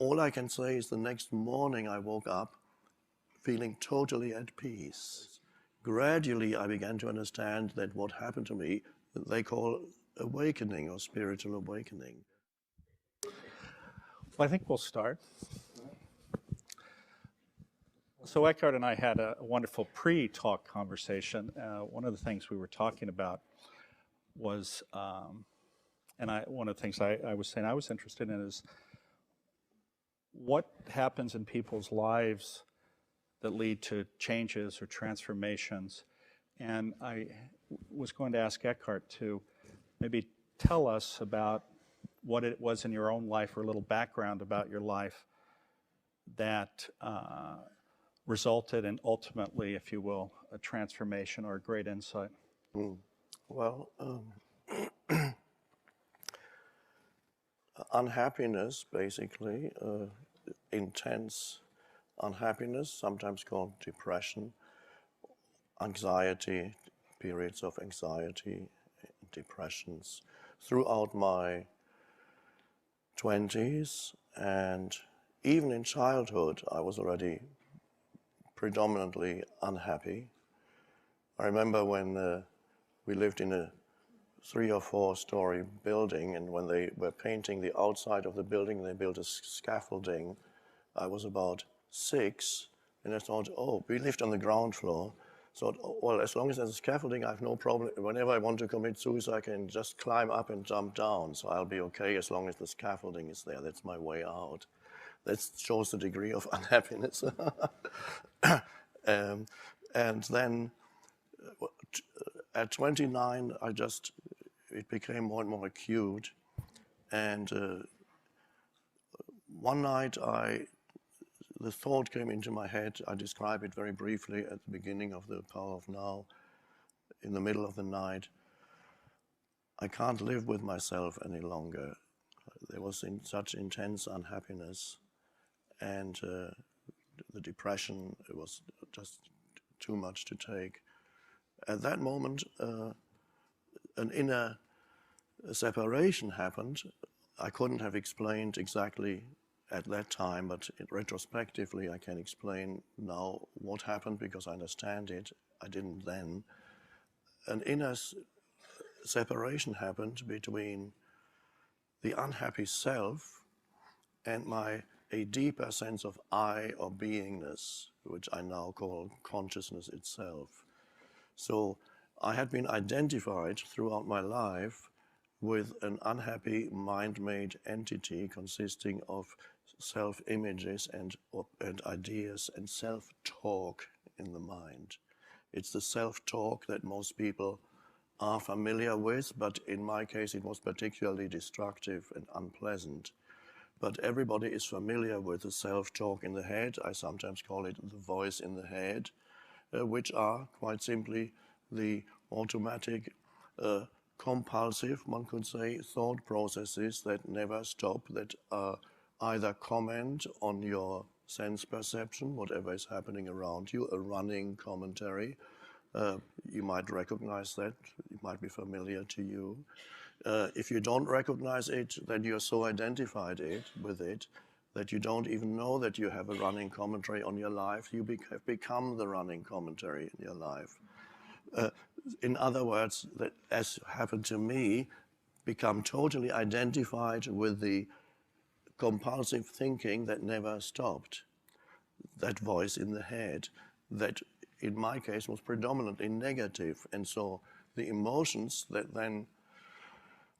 all I can say is the next morning I woke up feeling totally at peace. Gradually, I began to understand that what happened to me, they call awakening or spiritual awakening. Well, I think we'll start. So Eckhart and I had a wonderful pre-talk conversation. One of the things we were talking about was, one of the things I was saying I was interested in is what happens in people's lives that lead to changes or transformations. And I was going to ask Eckhart to maybe tell us about what it was in your own life, or a little background about your life that resulted in ultimately, if you will, a transformation or a great insight. Well, unhappiness, basically, intense unhappiness, sometimes called depression, anxiety, periods of anxiety, depressions, throughout my 20s, and even in childhood, I was already predominantly unhappy. I remember when we lived in a 3 or 4 story building, and when they were painting the outside of the building, they built a scaffolding. I was about 6, and I thought, oh, we lived on the ground floor. So, well, as long as there's a scaffolding, I have no problem. Whenever I want to commit suicide, I can just climb up and jump down. So I'll be okay as long as the scaffolding is there. That's my way out. That shows the degree of unhappiness. And then at 29, it became more and more acute. And one night, the thought came into my head. I describe it very briefly at the beginning of The Power of Now. In the middle of the night, I can't live with myself any longer. There was such intense unhappiness, and the depression, it was just too much to take. At that moment, an inner separation happened. I couldn't have explained exactly at that time, but retrospectively I can explain now what happened because I understand it. I didn't then. An inner separation happened between the unhappy self and a deeper sense of I or beingness, which I now call consciousness itself. So I had been identified throughout my life with an unhappy mind-made entity consisting of self-images and ideas and self-talk in the mind. It's the self-talk that most people are familiar with, but in my case it was particularly destructive and unpleasant. But everybody is familiar with the self-talk in the head. I sometimes call it the voice in the head, which are quite simply the automatic, compulsive, one could say, thought processes that never stop, that either comment on your sense perception, whatever is happening around you, a running commentary. You might recognize that, it might be familiar to you. If you don't recognize it, then you're so identified with it that you don't even know that you have a running commentary on your life. You have become the running commentary in your life. In other words, that, as happened to me, become totally identified with the compulsive thinking that never stopped. That voice in the head, that in my case was predominantly negative. And so the emotions that then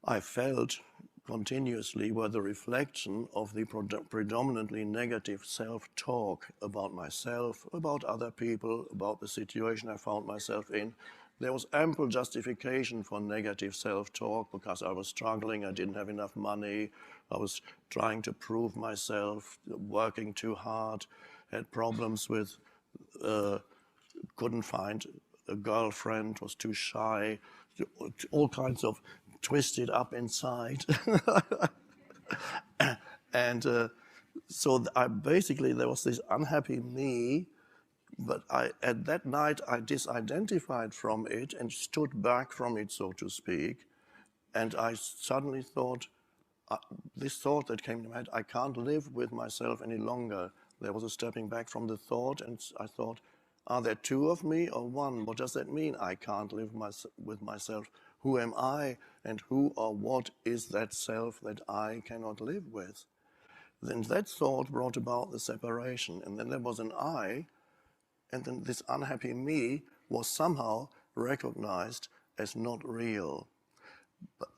I felt continuously were the reflection of the predominantly negative self-talk about myself, about other people, about the situation I found myself in. There was ample justification for negative self-talk because I was struggling, I didn't have enough money, I was trying to prove myself, working too hard, had problems with, couldn't find a girlfriend, was too shy, all kinds of twisted up inside. And so basically there was this unhappy me, but at that night I disidentified from it and stood back from it, so to speak. And I suddenly thought, this thought that came to my head, I can't live with myself any longer. There was a stepping back from the thought, and I thought, are there two of me or one? What does that mean? I can't live with myself. Who am I, and who or what is that self that I cannot live with? Then that thought brought about the separation, and then there was an I, and then this unhappy me was somehow recognized as not real.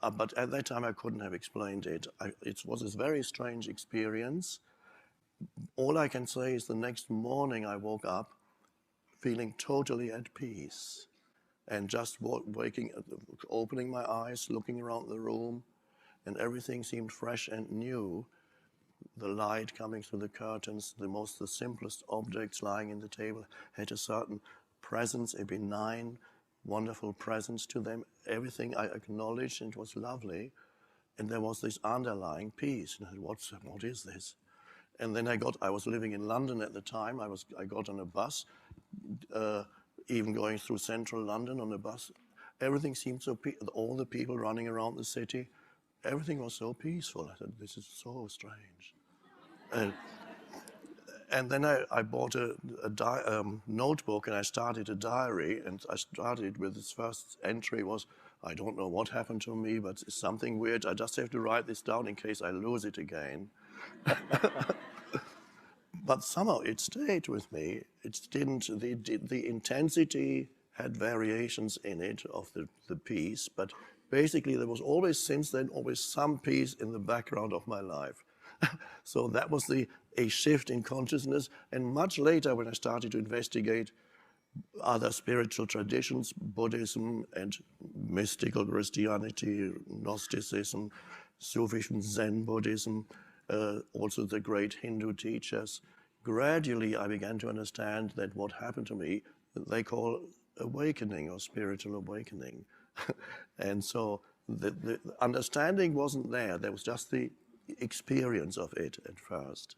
But at that time I couldn't have explained it. It was this very strange experience. All I can say is the next morning I woke up feeling totally at peace, and just opening my eyes, looking around the room, and everything seemed fresh and new. The light coming through the curtains, the simplest objects lying in the table had a certain presence, a benign, wonderful presence to them. Everything I acknowledged, and it was lovely. And there was this underlying peace. And I said, what is this? And then I was living in London at the time. I got on a bus, even going through central London on a bus. Everything seemed so peaceful. All the people running around the city, everything was so peaceful. I said, this is so strange. And then I bought a notebook, and I started a diary, and I started with its first entry was, I don't know what happened to me, but it's something weird. I just have to write this down in case I lose it again. But somehow it stayed with me. It didn't, the intensity had variations in it of the piece, but basically there was always, since then, always some piece in the background of my life. So that was a shift in consciousness. And much later, when I started to investigate other spiritual traditions, Buddhism and mystical Christianity, Gnosticism, Sufism, Zen Buddhism, also the great Hindu teachers, gradually I began to understand that what happened to me, they call awakening or spiritual awakening. And so the understanding wasn't there. There was just the experience of it at first.